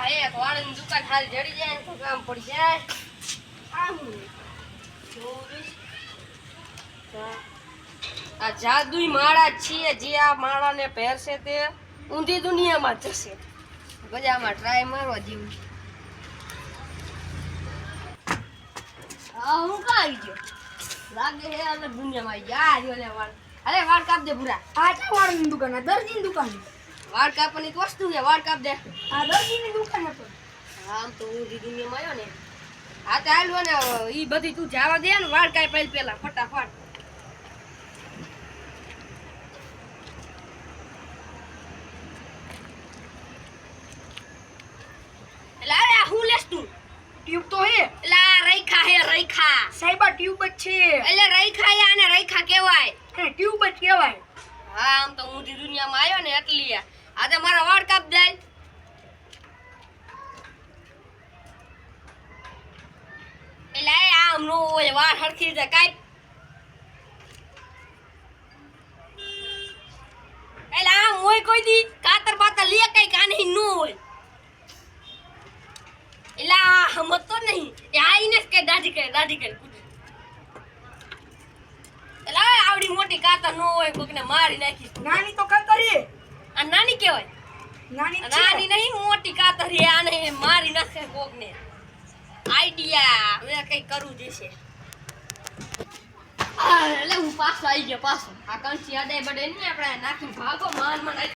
હે વાળની દુકાન હાલ જડી જાય તો કામ પડી જાય આમ આ જાદુઈ માળા છીએ જે આ માળાને પહેરશે તે ઊંધી દુનિયામાં જશે બજારમાં ટ્રાય મારવા જેવું હા હું કા આવી ગયો લાગે હે અલગ દુનિયામાં આવી ગયા આ લે વાળ અરે વાળ કાપ દે પૂરા આ ચા વાળની દુકાન આ દરજીની દુકાન વાળ કાપવાની વસ્તુ છે વાળ કાપ દે આ દરજીની દુકાન હતો આમ તો ઊંધી દુનિયામાં આવ્યો ને હા તો હાલ ને ઈ બધી તું જવા દે ને વાળ કાપી પેલા ફટાફટ એટલે અરે હું લેસ તું ટ્યુબ તો હે એટલે આ રેખા હે રેખા સાહેબા ટ્યુબ જ છે એટલે રેખા આને રેખા કહેવાય હે ટ્યુબ જ કહેવાય હા આમ તો ઊંધી દુનિયામાં આવ્યો ને એટલી આ તો મારા વાળ કાપ દે એટલે આમ નો હોય વાળ હરખી રીતે કાપ એટલે આમ હોય કોઈ દી કાતર બાતર લે કઈ કાની નો હોય એટલે આ હમતો નહીં એ આઈને કે દાઢી કરે એટલે આવડી મોટી કાતર નો હોય કોકને મારી નાખી નાની તો કતરી આ નાની કહેવાય નાની નહીં મોટી કાતર હે આને મારી નાખે કોકને આઈડિયા હવે કઈ કરવું જશે એટલે હું પાછો આવી ગયો પાછો આ કંચી અડાઈ બડે નહીં આપણે નાખીને ભાગો માન